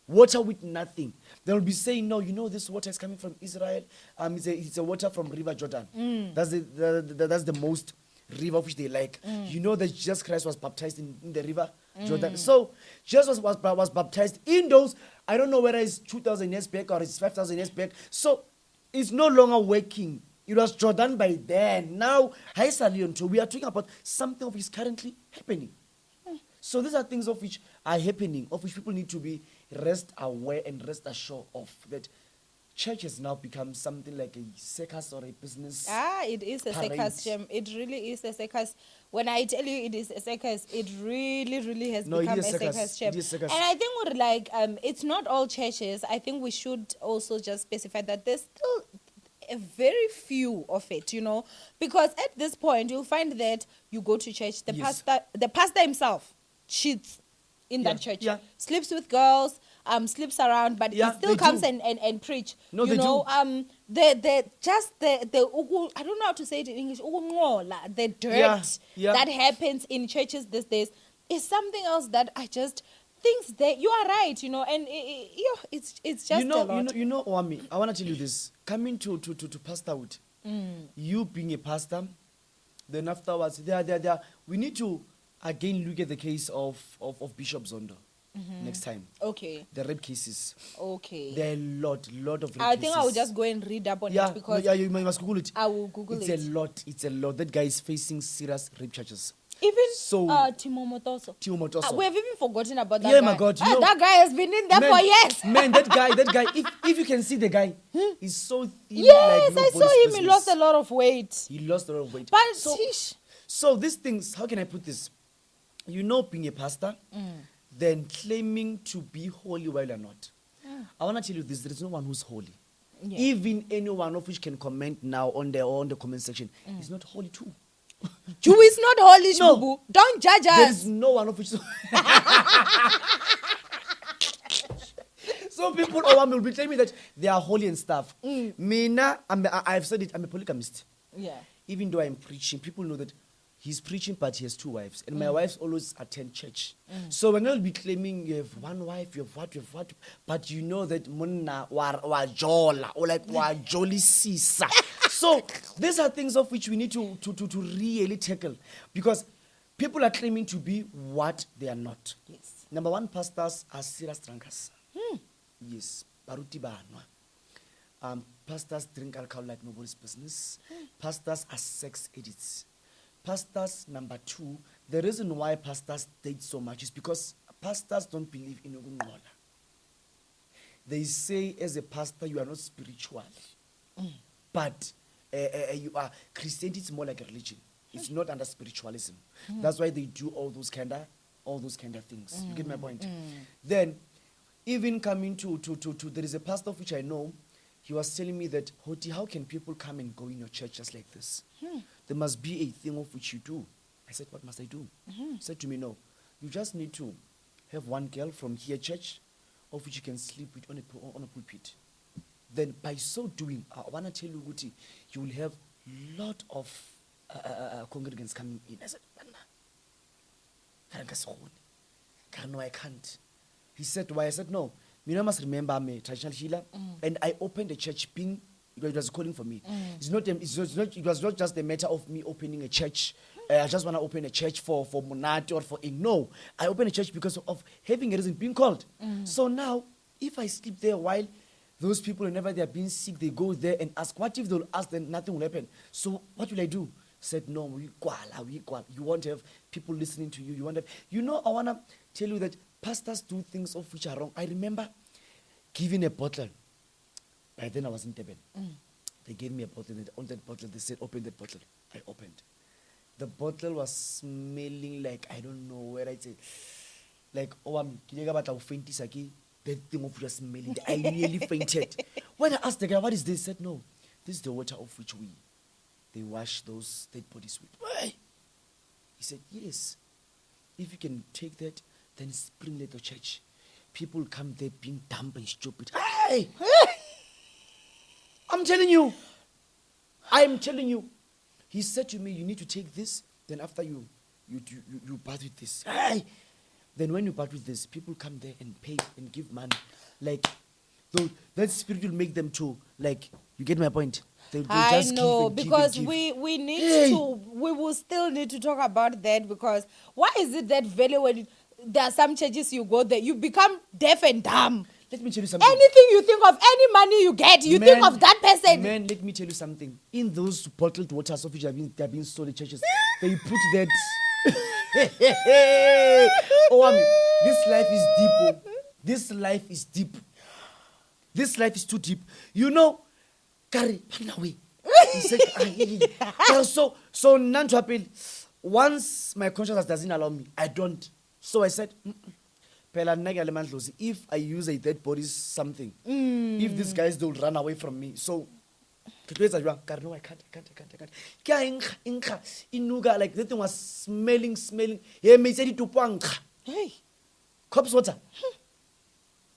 Water with nothing. They will be saying, no, you know this water is coming from Israel. It's a water from River Jordan. That's the most river which they like. You know that Jesus Christ was baptized in the River Jordan. So Jesus was baptized in those, I don't know whether it's 2,000 years back or it's 5,000 years back. So it's no longer working. It was Jordan by then. Now, we are talking about something of which is currently happening. So these are things of which are happening, of which people need to be rest aware and rest assured of. That church has now become something like a circus or a business.
It is a
parade.
circus, Jim. It really is a circus. When I tell you it is a circus, it really, really has become a circus, Jim. And I think we're like, it's not all churches. I think we should also just specify that there's still a very few of it, you know, because at this point you'll find that you go to church, the pastor himself cheats in that church, sleeps with girls, sleeps around, but he still comes and preach.
No,
you
they
know,
do.
I don't know how to say it in English. The dirt that happens in churches these days is something else that I just think that you are right, you know, and it's just a lot.
You know, Owamie, I want to tell you this. Coming to pastorhood, you being a pastor, then afterwards, we need to again look at the case of Bishop Zondo next time.
Okay.
The rape cases.
Okay.
There are a lot of rape cases.
I think I will just go and read up on it because
you must Google it.
I will Google it.
It's a lot. That guy is facing serious rape charges.
Even Timo Motoso. We have even forgotten about that guy.
My God.
That guy has been in there for years.
Man, that guy, if you can see the guy, he's so thin.
Yes,
like
I saw him. He lost a lot of weight. But
so these things, how can I put this? You know, being a pastor, then claiming to be holy while you're not. I want to tell you this: there is no one who's holy.
Yeah.
Even anyone of which can comment now on the comment section is not holy too.
Jew is not holy,
No.
boo. Don't judge
There
us.
is no one of which. So people will be telling me that they are holy and stuff. Mina, I've said it. I'm a polygamist.
Yeah.
Even though I'm preaching, people know that he's preaching, but he has 2 wives, and my wives always attend church. So when I'll be claiming you have 1 wife, you have what, but you know that monna wa jola or like wa jolly sisa. So these are things of which we need to really tackle, because people are claiming to be what they are not.
Yes.
Number 1, pastors are serious drinkers. Yes, baruti banwa. Pastors drink alcohol like nobody's business. Pastors are sex addicts. Pastors, number 2, the reason why pastors date so much is because pastors don't believe in ukunqola. They say as a pastor you are not spiritual, but you are Christianity is more like a religion. It's not under spiritualism. That's why they do all those kind of things. You get my point? Then, even coming to there is a pastor which I know. He was telling me that, Hoti, how can people come and go in your church just like this? There must be a thing of which you do. I said, what must I do? He said to me, no, you just need to have 1 girl from here church, of which you can sleep with on a pulpit. Then by so doing, I want to tell you, Hoti, you will have a lot of congregants coming in. I said, no, I can't. He said, why? I said, no. You must remember I'm a traditional healer, and I opened a church being, it was calling for me. It was not just a matter of me opening a church. I just want to open a church for Monate or for Ing. No, I opened a church because of having a reason, being called. So now, if I sleep there while those people, whenever they are being sick, they go there and ask, what if they'll ask, then nothing will happen. So what will I do? Said, no, we you won't have people listening to you. You won't have, I want to tell you that pastors do things of which are wrong. I remember giving a bottle. By then I was in Durban. They gave me a bottle, and on that bottle they said, open that bottle. I opened. The bottle was smelling like, I don't know where I say, like, Owamie, that thing of just smelling. I nearly fainted. When I asked the guy, what is this? He said, no, this is the water of which they wash those dead bodies with. Why? He said, yes. If you can take that, then spring at the church. People come there being dumb and stupid. Hey! I'm telling you. He said to me, you need to take this, then after you bath with this. Hey! Then when you bath with this, people come there and pay and give money. Like, that spirit will make them to, like, you get my point? They'll
I
just
know,
give and
because
give and give.
we need
Hey!
we will still need to talk about that, because why is it that value when there are some churches you go there, you become deaf and dumb?
Let me tell you something.
Anything you think of, any money you get, you think of that person.
Man, let me tell you something. In those bottled waters of which they have been sold in churches, they put that. Owamie, this life is deep. Oh. This life is deep. This life is too deep. Kari, away. He said, so Nantuapil, once my conscience doesn't allow me, I don't. So I said, if I use a dead body something, if these guys don't run away from me, so no, I can't. Inuga, like that thing was smelling.
Hey.
Corpse water.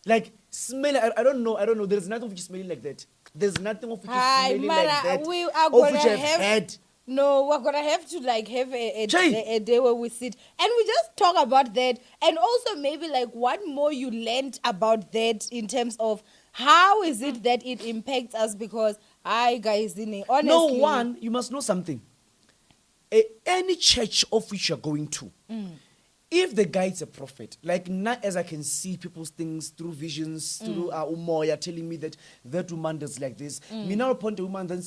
Like smelling, I don't know. There's nothing which is smelling like that. There's nothing of which is smelling like that.
We are
of
gonna
which I've had.
No, we're gonna have to like have a day where we sit and we just talk about that, and also maybe like what more you learned about that in terms of how is it that it impacts us, because guys, honestly,
No, one, you must know something. Any church of which you're going to, if the guy is a prophet, like now as I can see people's things through visions, through umoya telling me that woman does like this. Me now point a woman, then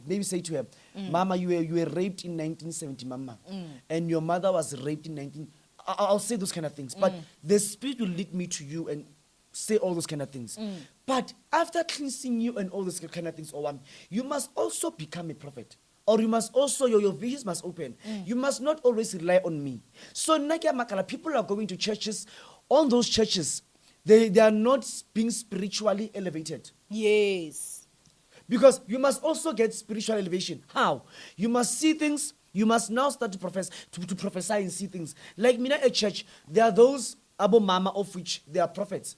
maybe say to her, Mama, you were raped in 1970, Mama, and your mother was raped in 19. I'll say those kind of things, but the Spirit will lead me to you and say all those kind of things. But after cleansing you and all those kind of things, you must also become a prophet. Or you must also, your visions must open. You must not always rely on me. So, Nakia Makala, people are going to churches. On those churches, They are not being spiritually elevated.
Yes.
Because you must also get spiritual elevation. How? You must see things. You must now start to prophesy and see things. Like me at church, there are those Abo Mama of which they are prophets.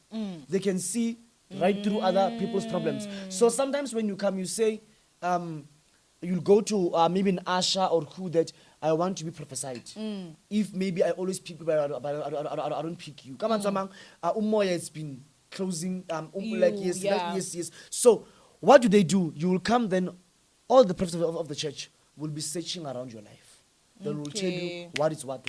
They can see right through other people's problems. So sometimes when you come, you say, you'll go to maybe an Asha or who that I want to be prophesied. If maybe I always pick you, but I don't pick you. Come on, Samang. Umoya has been closing. Like yes,
yeah.
like, yes. So what do? You will come then. All the prophets of the church will be searching around your life. They will tell you what is what.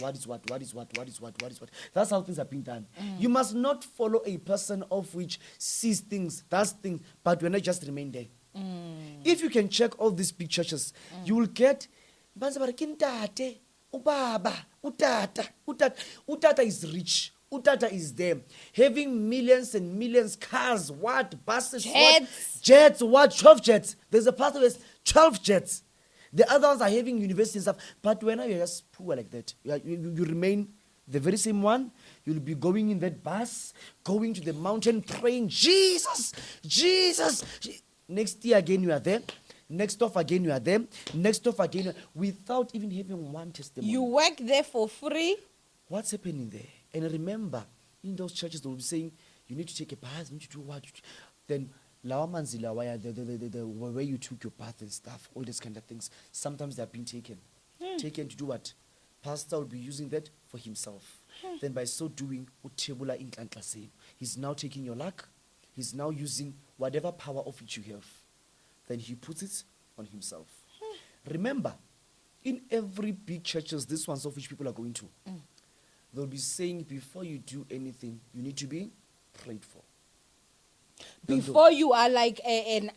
That's how things are being done. You must not follow a person of which sees things, does things, but when I just remain there. If you can check all these big churches, you will get Kintate, Ubaba, Utata is rich. Utata is there, having millions and millions cars, buses, jets, 12 jets. There's a pastor who has 12 jets. The other ones are having university and stuff. But when you're just poor like that, you remain the very same one. You'll be going in that bus, going to the mountain, praying, Jesus. Next year again you are there. Next off again you are there. Next off again, without even having one testimony.
You work there for free.
What's happening there? And remember, in those churches they will be saying, you need to take a bath, you need to do what? Then the way you took your bath and stuff, all these kind of things, sometimes they are being taken. Taken to do what? Pastor will be using that for himself. Then by so doing, he's now taking your luck. He's now using whatever power of which you have. Then he puts it on himself. Remember, in every big churches, this ones of which people are going to, they'll be saying before you do anything, you need to be prayed for.
Before you are like a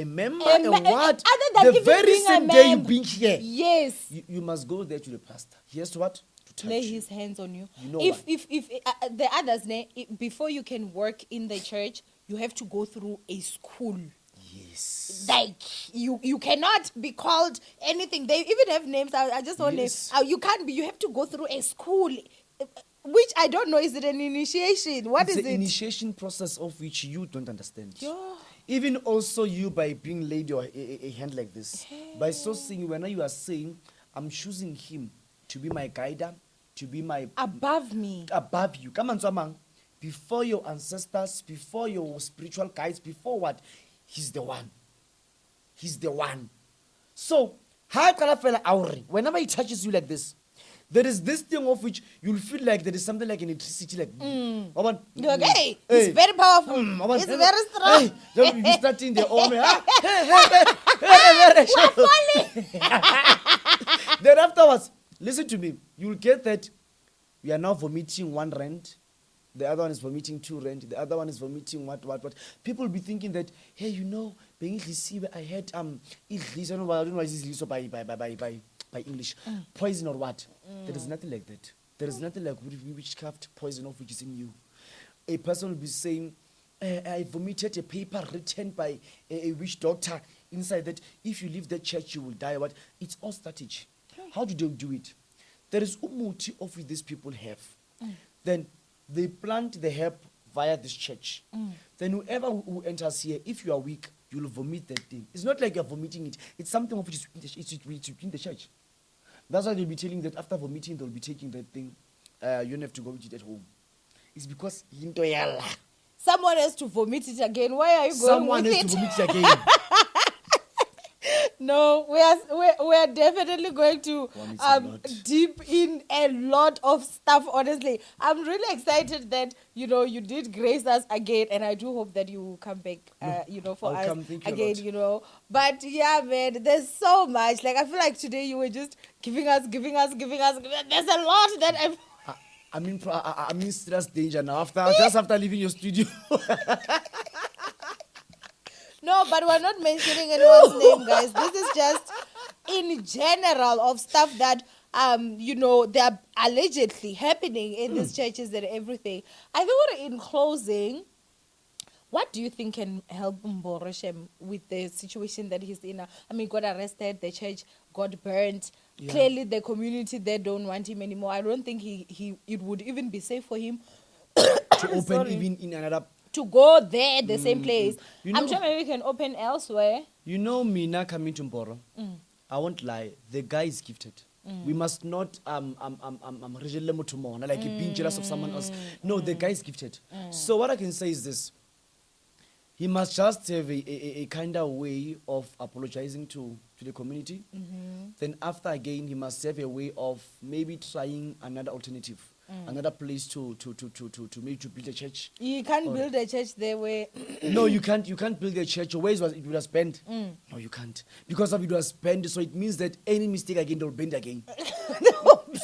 member, and what?
Other than
the very same day you being here,
yes,
you must go there to the pastor. He has to what? To touch
lay
you.
his hands on you.
You know
if the others, before you can work in the church, you have to go through a school.
Yes.
Like you cannot be called anything. They even have names. I just want names. You can't be. You have to go through a school. Which I don't know, is it an initiation? What is
it? It's
it?
an initiation process of which you don't understand.
Yeah.
Even also you by being laid your a hand like this. By so saying, when you are saying, I'm choosing him to be my guider, to be my...
Above me.
Above you. Come on, Samang. Before your ancestors, before your spiritual guides, before what? He's the one. He's the one. So, whenever he touches you like this, there is this thing of which you'll feel like there is something like an electricity, like
You're like, hey, it's very powerful. It's very strong.
Then you start in the Owamie. Then afterwards, listen to me. You'll get that we are now vomiting 1 rand. The other one is vomiting 2 rand. The other one is vomiting what. People will be thinking that, hey, I had I don't know why this is by English, poison or what? There is nothing like that. There is nothing like witchcraft poison of which is in you. A person will be saying, I vomited a paper written by a witch doctor inside that if you leave the church you will die. What? It's all strategy. How do they do it? There is umuti of which these people have. Then they plant the herb via this church. Then whoever who enters here, if you are weak, you will vomit that thing. It's not like you're vomiting it. It's something of which is in the church. That's why they'll be telling that after vomiting, they'll be taking that thing. You don't have to go with it at home. It's because
someone has to vomit it again. Why are you going
someone
with
has
it?
to vomit it again.
No, we are definitely going to deep in a lot of stuff. Honestly, I'm really excited that you did grace us again, and I do hope that you will come back. For
I'll
us
come,
again. But yeah, man, there's so much. Like I feel like today you were just giving us. There's a lot that
I'm in serious danger now. After leaving your studio.
No, but we're not mentioning anyone's name, guys. This is just in general of stuff that they're allegedly happening in these churches and everything. I think in closing, what do you think can help Boro with the situation that he's in? I mean, got arrested, the church got burnt. Yeah. Clearly, the community, they don't want him anymore. I don't think it would even be safe for him
to open
Sorry.
even in another.
To go there, the same place.
You
I'm
know-
sure maybe we can open elsewhere.
You know, Mina coming to Boro, I won't lie, the guy is gifted. We must not like being jealous of someone else. No, the guy is gifted. So what I can say is this. He must just have a kind of way of apologizing to the community. Then after again, he must have a way of maybe trying another alternative, another place to maybe to build a church.
You can't build a church there where
No, you can't build a church. Where it would have spent. No, you can't. Because of it was spent, so it means that any mistake again, they'll bend again.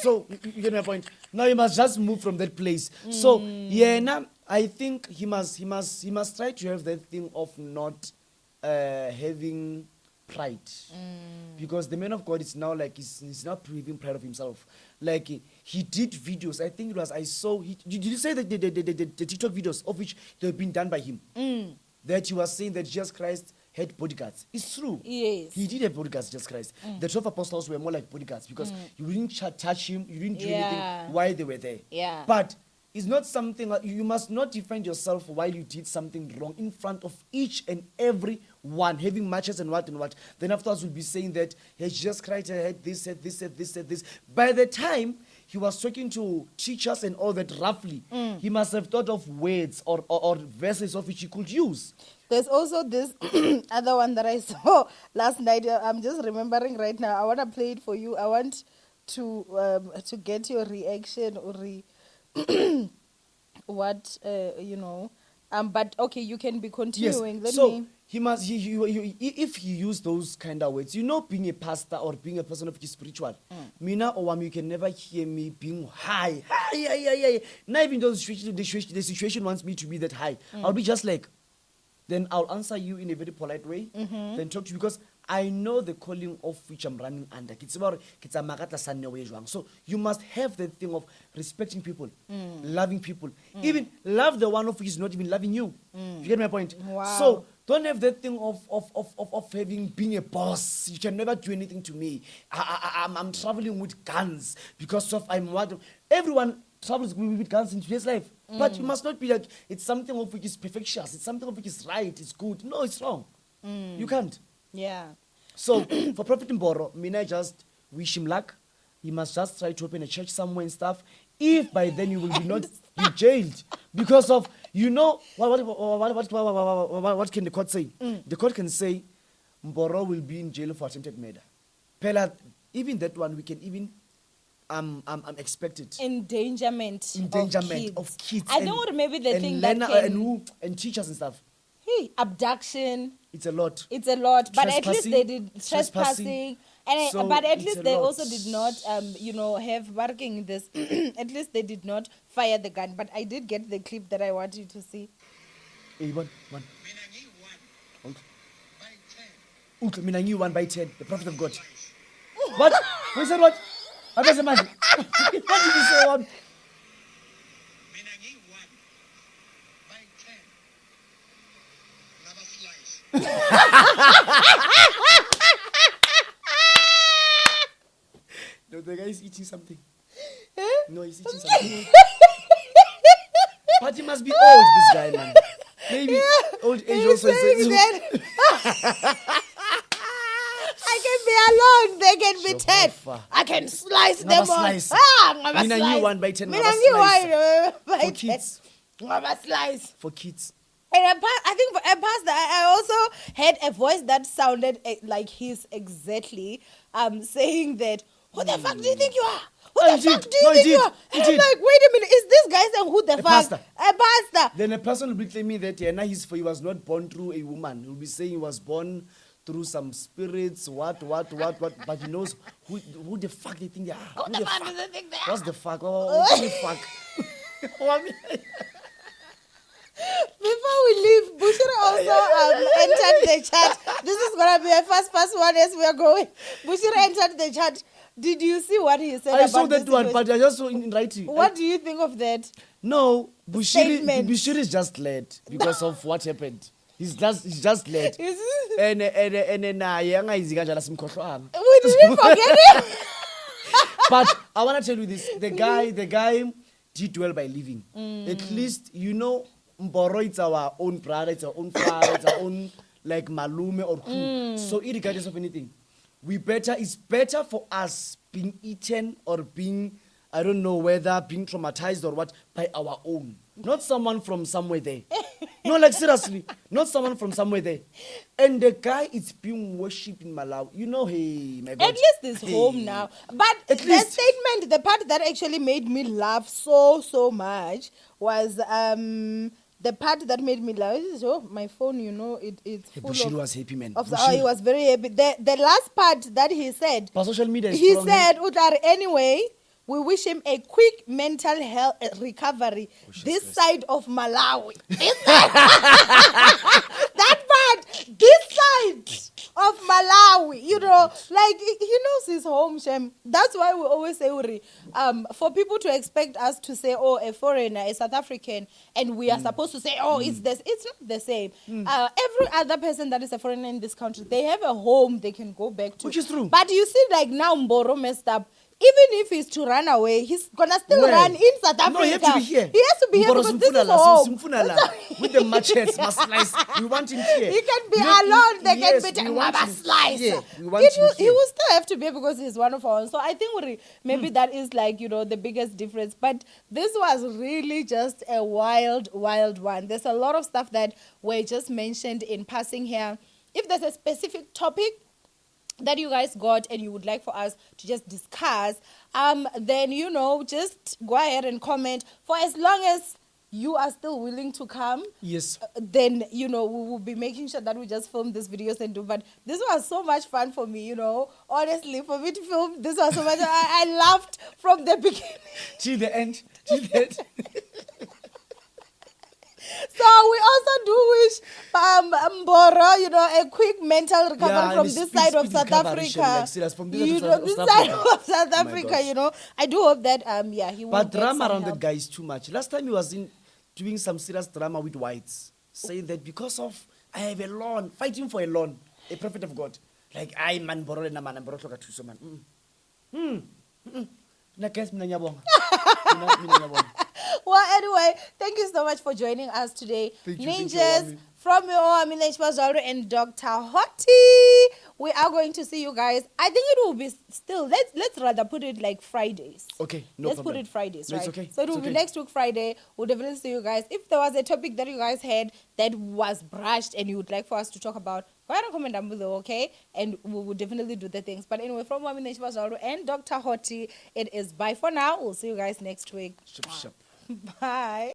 So, you get my point? Now you must just move from that place. So, yeah, now I think he must try to have that thing of not having pride. Because the man of God is now like, he's not proving proud of himself. Like, he did videos. I think it was, I saw, did you say that the TikTok videos of which they've been done by him? That he was saying that Jesus Christ had bodyguards. It's true.
Yes.
He did have bodyguards, Jesus Christ. The 12 apostles were more like bodyguards because you didn't touch him, you didn't do anything while they were there.
Yeah.
But it's not something, you must not defend yourself while you did something wrong in front of each and every one, having matches and what and what. Then afterwards we'll be saying that, hey, Jesus Christ had this, had this, had this, had this. By the time he was talking to teachers and all that roughly, he must have thought of words or verses of which he could use.
there's also this other one that I saw last night. I'm just remembering right now. I want to play it for you. I want to get your reaction or what you know. But okay, you can be continuing.
Yes. So he must. If he use those kind of words, you know, being a pastor or being a person of spiritual, Mina Owamie, you can never hear me being high. Not even though the situation wants me to be that high. I'll be just like, then I'll answer you in a very polite way. Then talk to you because I know the calling of which I'm running under. So you must have the thing of respecting people, loving people. Even love the one of which is not even loving you. You get my point?
Wow.
So don't have that thing of having being a boss. You can never do anything to me. I'm traveling with guns because of I'm what everyone travels with guns in today's life. But you must not be like it's something of which is perfectious. It's something of which is right. It's good. No, it's wrong. You can't.
Yeah.
So for Prophet Boro, Mina just wish him luck. He must just try to open a church somewhere and stuff. If by then you will be not be jailed because of what can the court say? The court can say Boro will be in jail for attempted murder. Pella, even that one we can even expect it.
Endangerment
of kids.
I don't remember the thing that
and teachers and stuff.
Hey, abduction.
It's a lot.
It's a lot, but at least
Trespassing.
they did trespassing,
So
but at
it's
least
a
they
lot.
also did not, have working in this. At least they did not fire the gun. But I did get the clip that I want you to see.
Hey, one. Okay, Mina knew 1 by 10. The Prophet of God. What? Who said what? What was the man? What did you say? One? No, the guy is eating something. No, he's eating something. But he must be old, this guy, man. Maybe old age also is.
I can be alone. They can be 10.
Jehovah.
I can slice
Ngaba
them all.
slice.
Ngaba
Mina
slice.
knew 1 by 10.
Mina
Ngaba
knew
slice.
1 by
For
10.
kids.
Ngaba slice.
For kids.
And I think for a pastor, I also had a voice that sounded like his exactly, saying that, who the fuck do you think you are? Who
Oh,
the
he
fuck
did.
do you
No, he
think you
did.
are?
He
And I'm
did.
like, wait a minute, is this guy saying who the fuck?
pastor.
A pastor.
Then a person will be claiming that he was not born through a woman. He'll be saying he was born through some spirits, what, but he knows who the fuck they think they are.
Who the fuck do they think they are?
What's the fuck? What the fuck?
Before we leave, Bushra also entered the chat. This is going to be a fast one as we are going. Bushra entered the chat. Did you see what he said
I
about
saw that
this
one,
situation?
but I just saw in writing.
What do you think of that?
No,
Statement.
Bushiri is just led because of what happened. He's just led.
Is
And yanga izikajala simkhohlwanga.
we didn't forget him.
But I want to tell you this: the guy, did well by living. At least, you know, Boro, it's our own brother, it's our own father, it's our own, like, malume or who. So irregardless of anything, it's better for us being eaten or being, I don't know whether being traumatized or what, by our own. Not someone from somewhere there. No, like seriously, not someone from somewhere there. And the guy is being worshipped in Malawi. You know, hey, my God.
At least it's home now. But the statement, the part that actually made me laugh so much was the part that made me laugh. Oh, my phone, you know, it's full
Bushiri
of...
was happy, man.
He was very happy. The last part that he said...
But social media is
he
strong,
said, Utar, anyway... We wish him a quick mental health recovery this side of Malawi. This side. That part, this side of Malawi. You know, like, he knows his home, Shem. That's why we always say, Uri, for people to expect us to say, oh, a foreigner, a South African, and we are supposed to say, oh, it's this. It's not the same. Every other person that is a foreigner in this country, they have a home they can go back to.
Which is true.
But you see, like now, Boro messed up. Even if he's to run away, he's gonna still run in South Africa.
No, he has to be here.
He has to be here because this is home.
With the machetes, must slice. We want him here.
He can be alone. They can be taking slice.
Yeah,
He will still have to be because he's one of our own. So I think maybe that is like, you know, the biggest difference. But this was really just a wild one. There's a lot of stuff that were just mentioned in passing here. If there's a specific topic that you guys got and you would like for us to just discuss, then, you know, just go ahead and comment. For as long as you are still willing to come,
yes,
then, you know, we will be making sure that we just film these videos and do. But this was so much fun for me, you know, honestly, for me to film. This was so much. I laughed from the beginning
till the end. Till the end.
So we also do wish Boro, you know, a quick mental recovery from this side of South Africa. You know, this side of South Africa, you know. I do hope that he will.
But drama around that guy is too much. Last time he was doing some serious drama with whites, saying that because of I have a loan, fighting for a loan, a prophet of God. Like I man Boro na man Boro toka tuso man. Na guess mina nyabonga.
Well, anyway, thank you so much for joining us today. Ninjas from Owamie and Dr. Hottie. We are going to see you guys. I think it will be still, let's rather put it like Fridays.
Okay,
Let's put it Fridays, right?
It's okay.
So it will be next week Friday. We'll definitely see you guys. If there was a topic that you guys had that was brushed and you would like for us to talk about, go ahead and comment down below, okay? And we will definitely do the things. But anyway, from Owamie and Dr. Hottie, it is bye for now. We'll see you guys next week.
Shop.
Bye.